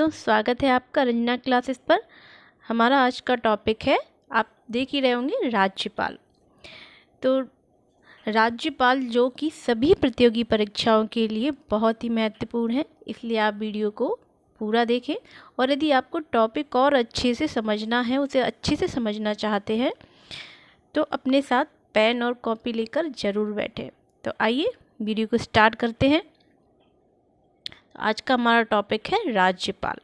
बच्चों, स्वागत है आपका रंजना क्लासेस पर। हमारा आज का टॉपिक है, आप देख ही रहे होंगे, राज्यपाल। तो राज्यपाल जो कि सभी प्रतियोगी परीक्षाओं के लिए बहुत ही महत्वपूर्ण है, इसलिए आप वीडियो को पूरा देखें। और यदि आपको टॉपिक और अच्छे से समझना है, उसे अच्छे से समझना चाहते हैं, तो अपने साथ पेन और कॉपी लेकर ज़रूर बैठें। तो आइए वीडियो को स्टार्ट करते हैं। आज का हमारा टॉपिक है राज्यपाल।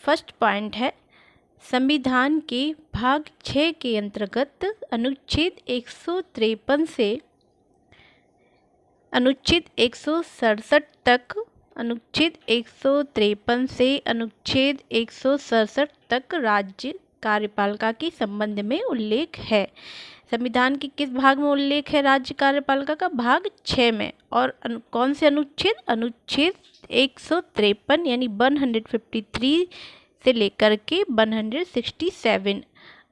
फर्स्ट पॉइंट है, संविधान के भाग 6 के अंतर्गत अनुच्छेद 153 से अनुच्छेद 167 तक, अनुच्छेद 153 से अनुच्छेद 167 तक राज्य कार्यपालिका के संबंध में उल्लेख है। संविधान के किस भाग में उल्लेख है राज्य कार्यपालिका का? भाग 6 में। और कौन से अनुच्छेद? अनुच्छेद 153 यानी 153 से लेकर के 167,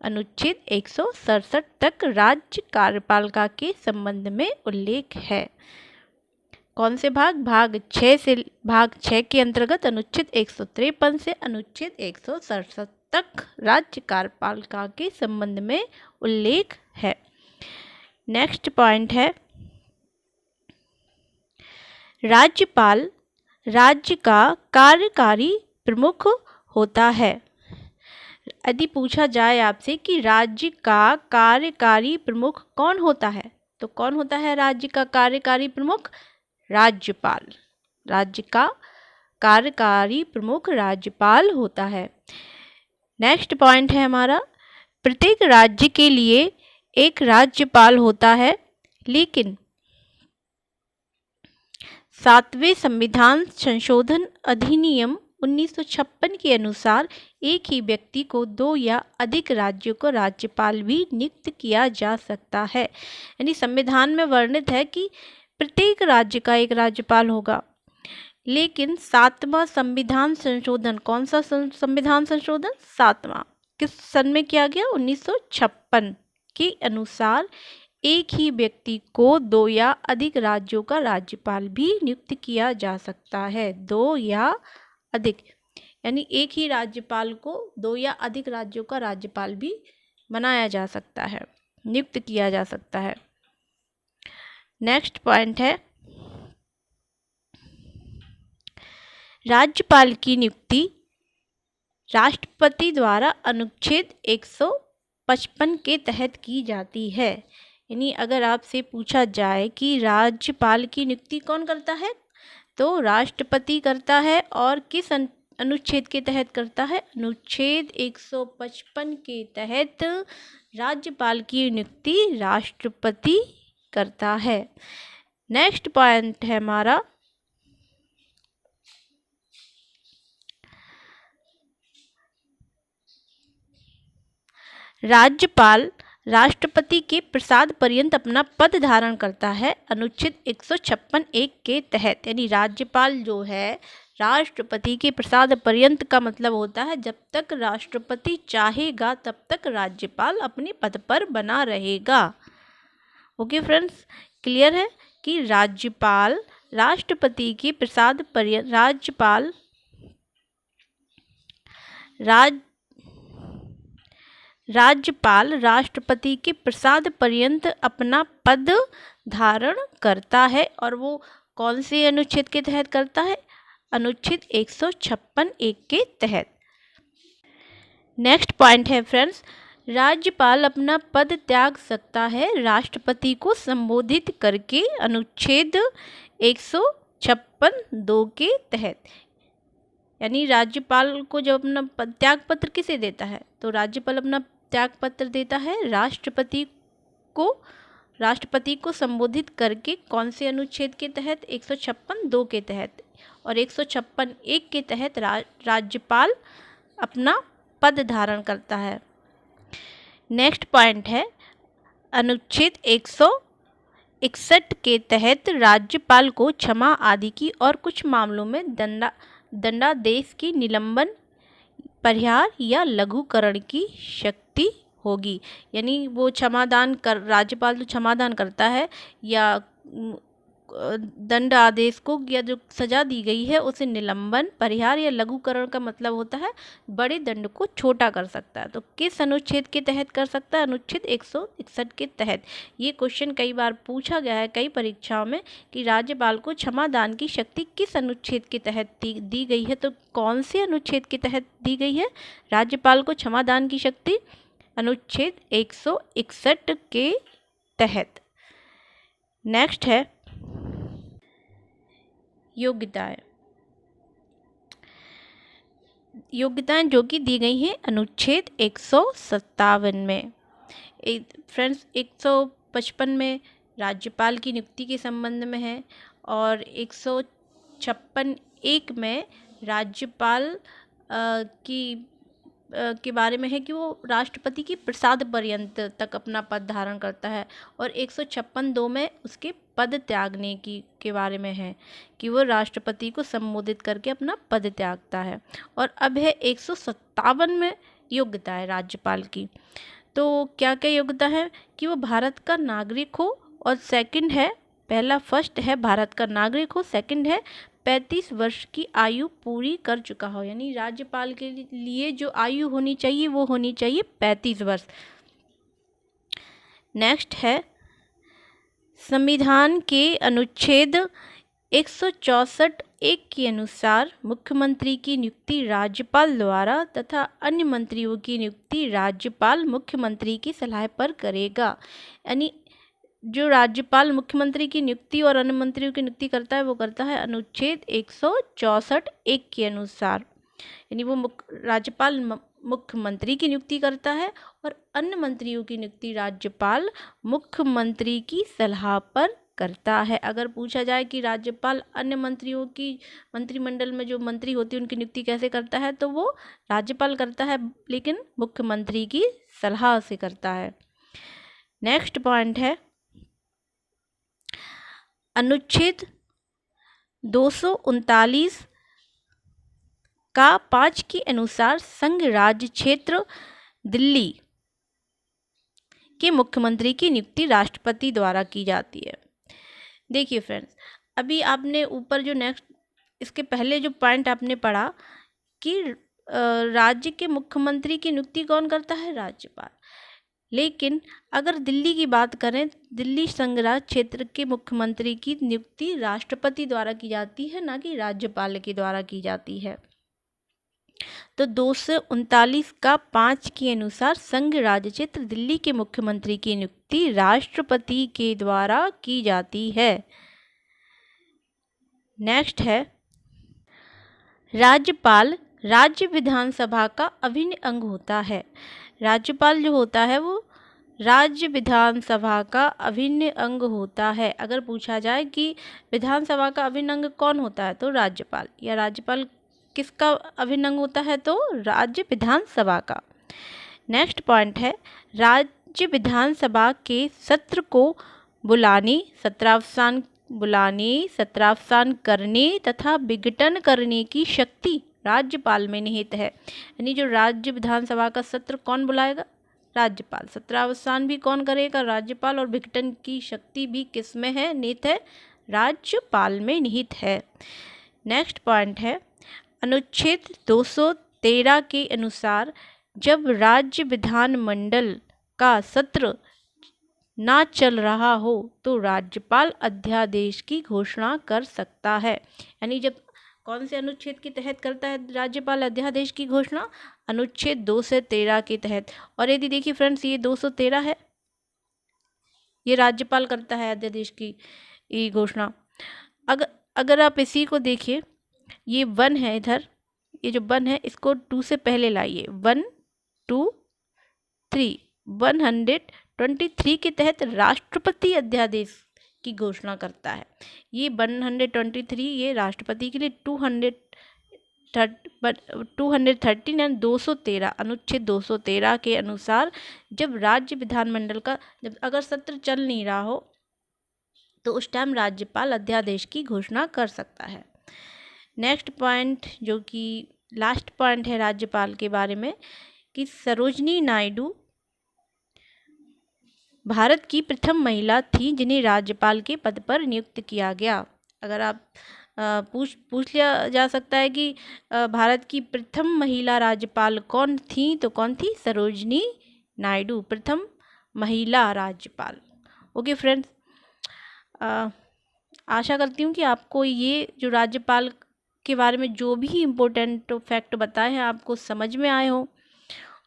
अनुच्छेद 167 तक राज्य कार्यपालिका के संबंध में उल्लेख है। कौन से भाग? भाग 6 से, भाग 6 के अंतर्गत अनुच्छेद 153 से अनुच्छेद 167 तक राज्य कार्यपालिका के संबंध में उल्लेख है। नेक्स्ट पॉइंट है, राज्यपाल राज्य का कार्यकारी प्रमुख होता है। यदि पूछा जाए आपसे कि राज्य का कार्यकारी प्रमुख कौन होता है, तो कौन होता है राज्य का कार्यकारी प्रमुख? राज्यपाल। राज्य का कार्यकारी प्रमुख राज्यपाल होता है। नेक्स्ट पॉइंट है हमारा, प्रत्येक राज्य के लिए एक राज्यपाल होता है, लेकिन 7वें संविधान संशोधन अधिनियम 1956 के अनुसार एक ही व्यक्ति को 2 या अधिक राज्यों को राज्यपाल भी नियुक्त किया जा सकता है। यानी संविधान में वर्णित है कि प्रत्येक राज्य का एक राज्यपाल होगा, लेकिन 7वां संविधान संशोधन, कौन सा संविधान संशोधन? 7वां, किस सन में किया गया? 1956 के अनुसार एक ही व्यक्ति को 2 या अधिक राज्यों का राज्यपाल भी नियुक्त किया जा सकता है। 2 या अधिक, यानी एक ही राज्यपाल को 2 या अधिक राज्यों का राज्यपाल भी बनाया जा सकता है, नियुक्त किया जा सकता है। नेक्स्ट पॉइंट है, राज्यपाल की नियुक्ति राष्ट्रपति द्वारा अनुच्छेद 155 के तहत की जाती है। यानी अगर आपसे पूछा जाए कि राज्यपाल की नियुक्ति कौन करता है, तो राष्ट्रपति करता है। और किस अनुच्छेद के तहत करता है? अनुच्छेद 155 के तहत राज्यपाल की नियुक्ति राष्ट्रपति करता है। नेक्स्ट पॉइंट है हमारा, राज्यपाल राष्ट्रपति के प्रसाद पर्यंत अपना पद धारण करता है, अनुच्छेद 156(1) के तहत। यानी राज्यपाल जो है राष्ट्रपति के प्रसाद पर्यंत का मतलब होता है जब तक राष्ट्रपति चाहेगा तब तक राज्यपाल अपने पद पर बना रहेगा। ओके फ्रेंड्स, क्लियर है कि राज्यपाल राष्ट्रपति के प्रसाद पर्यंत, राज्यपाल राष्ट्रपति के प्रसाद पर्यंत अपना पद धारण करता है। और वो कौन से अनुच्छेद के तहत करता है? अनुच्छेद 156(1) के तहत। नेक्स्ट पॉइंट है फ्रेंड्स, राज्यपाल अपना पद त्याग सकता है राष्ट्रपति को संबोधित करके, अनुच्छेद 156(2) के तहत। यानी राज्यपाल को जब अपना त्याग पत्र किसे देता है, तो राज्यपाल अपना त्याग पत्र देता है राष्ट्रपति को संबोधित करके। कौन से अनुच्छेद के तहत? 156(2) के तहत। और 156(1) के तहत राज्यपाल अपना पद धारण करता है। नेक्स्ट पॉइंट है, अनुच्छेद 161 के तहत राज्यपाल को क्षमा आदि की और कुछ मामलों में दंडादेश की, निलंबन, परिहार या लघुकरण की शक्ति होगी। यानी वो राज्यपाल तो क्षमादान करता है या दंड आदेश को या जो सजा दी गई है उसे निलंबन, परिहार या लघुकरण का मतलब होता है बड़े दंड को छोटा कर सकता है। तो किस अनुच्छेद के तहत कर सकता है? अनुच्छेद 161 के तहत। ये क्वेश्चन कई बार पूछा गया है कई परीक्षाओं में कि राज्यपाल को क्षमादान की शक्ति किस अनुच्छेद के तहत दी गई है। तो कौन से अनुच्छेद के तहत दी गई है राज्यपाल को क्षमादान की शक्ति? अनुच्छेद 161 के तहत। नेक्स्ट है योग्यताएं। योग्यताएं जो कि दी गई हैं अनुच्छेद 157 में। फ्रेंड्स 155 में राज्यपाल की नियुक्ति के संबंध में है और 156(1) में राज्यपाल के बारे में है कि वो राष्ट्रपति की प्रसाद पर्यंत तक अपना पद धारण करता है और 156(2) में उसके पद त्यागने के बारे में है कि वो राष्ट्रपति को संबोधित करके अपना पद त्यागता है। और अब है 157 में योग्यता है राज्यपाल की। तो क्या क्या योग्यता है कि वो भारत का नागरिक हो और सेकंड है, पहला फर्स्ट है भारत का नागरिक हो, सेकंड है 35 वर्ष की आयु पूरी कर चुका हो। यानी राज्यपाल के लिए जो आयु होनी चाहिए वो होनी चाहिए 35 वर्ष। नेक्स्ट है संविधान के अनुच्छेद 164(1) के अनुसार मुख्यमंत्री की नियुक्ति राज्यपाल द्वारा तथा अन्य मंत्रियों की नियुक्ति राज्यपाल मुख्यमंत्री की सलाह पर करेगा। यानी जो राज्यपाल मुख्यमंत्री की नियुक्ति और अन्य मंत्रियों की नियुक्ति करता है वो करता है अनुच्छेद 164(1) के अनुसार। यानी वो राज्यपाल मुख्यमंत्री की नियुक्ति करता है और अन्य मंत्रियों की नियुक्ति राज्यपाल मुख्यमंत्री की सलाह पर करता है। अगर पूछा जाए कि राज्यपाल अन्य मंत्रियों की मंत्रिमंडल में जो मंत्री होते हैं उनकी नियुक्ति कैसे करता है, तो वो राज्यपाल करता है लेकिन मुख्यमंत्री की सलाह से करता है। नेक्स्ट पॉइंट है अनुच्छेद 239 का 5 के अनुसार संघ राज्य क्षेत्र दिल्ली के मुख्यमंत्री की नियुक्ति राष्ट्रपति द्वारा की जाती है। देखिए फ्रेंड्स, अभी आपने ऊपर जो नेक्स्ट इसके पहले जो पॉइंट आपने पढ़ा कि राज्य के मुख्यमंत्री की नियुक्ति कौन करता है? राज्यपाल। लेकिन अगर दिल्ली की बात करें, दिल्ली संघ राज्य क्षेत्र के मुख्यमंत्री की नियुक्ति राष्ट्रपति द्वारा की जाती है, ना कि राज्यपाल के द्वारा की जाती है। तो 239 का 5 के अनुसार संघ राज्य क्षेत्र दिल्ली के मुख्यमंत्री की नियुक्ति राष्ट्रपति के द्वारा की जाती है। नेक्स्ट है राज्यपाल राज्य विधानसभा का अभिन्न अंग होता है। राज्यपाल जो होता है वो राज्य विधानसभा का अभिन्न अंग होता है। अगर पूछा जाए कि विधानसभा का अभिन्न अंग कौन होता है, तो राज्यपाल। या राज्यपाल किसका अभिन्न अंग होता है? तो राज्य विधानसभा का। नेक्स्ट पॉइंट है राज्य विधानसभा के सत्र को बुलाने, सत्रावसान करने तथा विघटन करने की शक्ति राज्यपाल में निहित है। यानी जो राज्य विधानसभा का सत्र कौन बुलाएगा? राज्यपाल। सत्रावसान भी कौन करेगा? राज्यपाल। और विघटन की शक्ति भी किस में है? निहित है राज्यपाल में निहित है। नेक्स्ट पॉइंट है अनुच्छेद 213 के अनुसार जब राज्य विधानमंडल का सत्र ना चल रहा हो तो राज्यपाल अध्यादेश की घोषणा कर सकता है। यानी जब कौन से अनुच्छेद के तहत करता है राज्यपाल अध्यादेश की घोषणा? अनुच्छेद 213 के तहत। और यदि देखिए फ्रेंड्स, ये 213 है, ये राज्यपाल करता है अध्यादेश की घोषणा। अगर आप इसी को देखिए, ये 1 है, इधर ये जो 1 है इसको 2 से पहले लाइए। 1 2 3 123 के तहत राष्ट्रपति अध्यादेश की घोषणा करता है। ये 123 ये राष्ट्रपति के लिए 213 एंड 213 अनुच्छेद 213 के अनुसार जब राज्य विधानमंडल का जब अगर सत्र चल नहीं रहा हो तो उस टाइम राज्यपाल अध्यादेश की घोषणा कर सकता है। नेक्स्ट पॉइंट जो कि लास्ट पॉइंट है राज्यपाल के बारे में कि सरोजिनी नायडू भारत की प्रथम महिला थी जिन्हें राज्यपाल के पद पर नियुक्त किया गया। अगर आप पूछ लिया जा सकता है कि भारत की प्रथम महिला राज्यपाल कौन थी, तो कौन थी? सरोजिनी नायडू, प्रथम महिला राज्यपाल। ओके फ्रेंड्स, आशा करती हूँ कि आपको ये जो राज्यपाल के बारे में जो भी इम्पोर्टेंट फैक्ट बताए हैं आपको समझ में आए हो।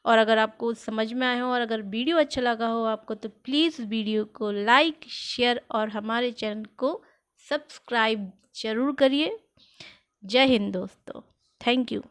और अगर आपको समझ में आए हो और अगर वीडियो अच्छा लगा हो आपको, तो प्लीज़ वीडियो को लाइक, शेयर और हमारे चैनल को सब्सक्राइब ज़रूर करिए। जय हिंद दोस्तों, थैंक यू।